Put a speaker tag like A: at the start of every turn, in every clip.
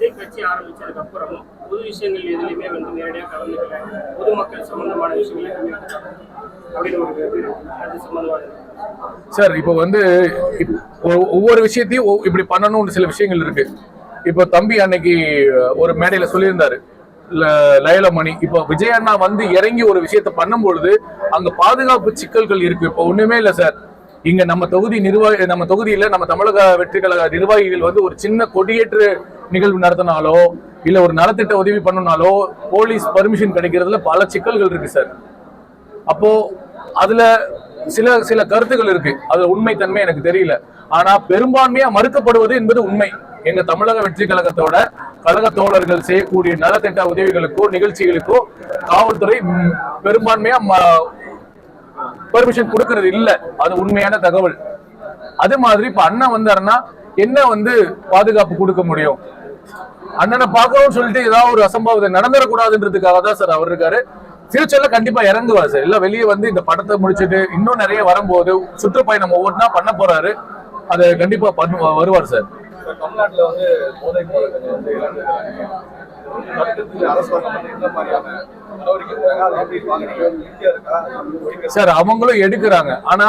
A: விஜய் கட்சி ஆரம்பிச்சதுக்கு அப்புறமும் பொது விஷயங்கள் எதுலையுமே வந்து நேரடியாக கலந்துக்கல, பொதுமக்கள் சம்பந்தமான விஷயங்கள் எதுவுமே அப்படின்னு ஒரு அது சம்பந்தமான
B: சார். இப்போ வந்து ஒவ்வொரு விஷயத்தையும் இப்படி பண்ணணும்னு சில விஷயங்கள் இருக்கு. இப்போ தம்பி அன்னைக்கு ஒரு மேடையில சொல்லியிருந்தாரு லயலமணி. இப்போ விஜய் அண்ணா வந்து இறங்கி ஒரு விஷயத்த பண்ணும் பொழுது அங்க பாதுகாப்பு சிக்கல்கள் இருக்கு. இப்போ ஒண்ணுமே இல்லை சார். இங்க நம்ம தொகுதியில நம்ம தமிழக வெற்றி கழக நிர்வாகிகள் வந்து ஒரு சின்ன கொடியேற்று நிகழ்வு நடத்தினாலோ இல்ல ஒரு நலத்திட்ட உதவி பண்ணனாலோ போலீஸ் பர்மிஷன் கிடைக்கிறதுல பல சிக்கல்கள் இருக்கு சார். அப்போ அதுல சில கருத்துக்கள் இருக்கு. அது உண்மைத்தன்மை எனக்கு தெரியல. ஆனா பெரும்பான்மையா மறுக்கப்படுவது என்பது உண்மை. எங்க தமிழக வெற்றி கழகத்தோட கழக தோழர்கள் செய்யக்கூடிய நலத்திட்ட உதவிகளுக்கோ நிகழ்ச்சிகளுக்கோ காவல்துறை பெரும்பான்மையா பெர்மிஷன் கொடுக்கறது இல்ல. அது உண்மையான தகவல். அது மாதிரி இப்ப அண்ணன் வந்தாருன்னா என்ன வந்து பாதுகாப்பு கொடுக்க முடியும்? அண்ணனை பார்க்கணும்னு சொல்லிட்டு ஏதாவது ஒரு அசம்பாவிதம் நடந்துடக்கூடாதுன்றதுக்காக தான் சார் அவர் இருக்காரு. ஃபியூச்சர்ல கண்டிப்பா இறங்குவார் சார். எல்லாம் வெளியே வந்து இந்த படத்தை முடிச்சுட்டு இன்னும் நிறைய வரும்போது சுற்றுப்பயணம் ஒவ்வொன்றா பண்ண போறாரு. அதை கண்டிப்பா வருவார் சார்.
C: தமிழ்நாட்டுல வந்து போதை பொருட்கள் வந்து
B: சார் அவங்களும் எடுக்கிறாங்க. ஆனா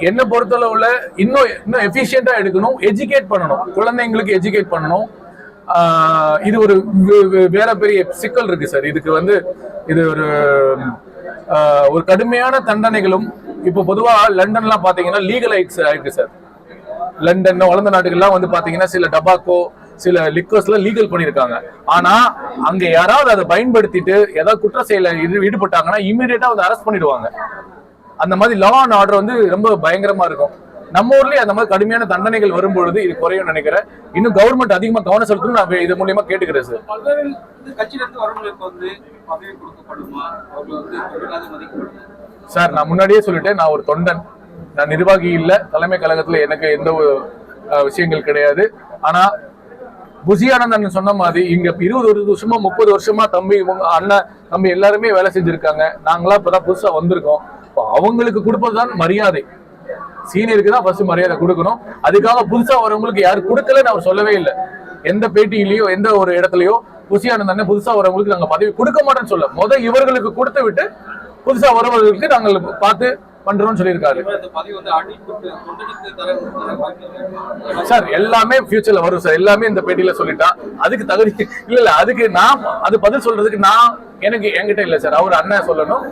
B: என்ன பொறுத்தளவுல இன்னும் எஃபிஷியன்டா எடுக்கணும், எஜுகேட் பண்ணணும், குழந்தைங்களுக்கு எஜுகேட் பண்ணணும். இது ஒரு வேற பெரிய சிக்கல் இருக்கு சார். இதுக்கு வந்து இது ஒரு கடுமையான தண்டனைகளும் இப்போ பொதுவா லண்டன்லாம் பாத்தீங்கன்னா லீகலைட்ஸ் ஆயிருக்கு சார். லண்டன் வளர்ந்த நாடுகள்லாம் வந்து பாத்தீங்கன்னா சில டபாக்கோ சில லிக்கர்ஸ்ல லீகல் பண்ணிருக்காங்க. ஆனா அங்க யாராவது அதை பயன்படுத்திட்டு ஏதாவது குற்ற செயல ஈடுபட்டாங்கன்னா இமீடியட்டா வந்து அரெஸ்ட் பண்ணிடுவாங்க. அந்த மாதிரி லா அண்ட் ஆர்டர் வந்து ரொம்ப பயங்கரமா இருக்கும். நம்ம ஊர்லயே அந்த மாதிரி கடுமையான தண்டனைகள் வரும்பொழுது இது குறையும் நினைக்கிறேன். இன்னும் கவர்மெண்ட் அதிகமா கவனம் செலுத்தணும் நான் இது மூலியமா கேட்டுக்கிறேன் சார். சார் நான் முன்னாடியே சொல்லிட்டேன், நான் ஒரு தொண்டன், நான் நிர்வாகி இல்ல. தலைமை கழகத்துல எனக்கு எந்த விஷயங்கள் கிடையாது. ஆனா புசியானந்தன் சொன்ன மாதிரி இங்க 20 வருஷமா 30 வருஷமா தம்பி அண்ணன் தம்பி எல்லாருமே வேலை செஞ்சிருக்காங்க. நாங்களா இப்பதான் புதுசா வந்திருக்கோம். அவங்களுக்கு கொடுப்பதுதான் மரியாதை. சீனியருக்கு தான் ஃபர்ஸ்ட் மரியாதை கொடுக்கணும். அதுக்காக புதுசா வரவங்களுக்கு யாரு கொடுக்கலன்னு அவர் சொல்லவே இல்லை. எந்த பேட்டியிலயோ எந்த ஒரு இடத்துலயோ புசியானந்தன் புதுசா வரவங்களுக்கு நாங்க பதவி கொடுக்க மாட்டோம்னு சொல்ல இவர்களுக்கு கொடுத்து விட்டு புதுசா வரவர்களுக்கு நாங்கள் பார்த்து பண்றோம்னு சொல்லியிருக்காரு சார். எல்லாமே ஃபியூச்சர்ல வரும் சார். எல்லாமே இந்த பேட்டியில சொல்லிட்டா அதுக்கு தகுதி இல்ல. அதுக்கு நான் அது பதில் சொல்றதுக்கு என்கிட்ட இல்ல சார். அவர் அண்ணன் சொல்லணும்.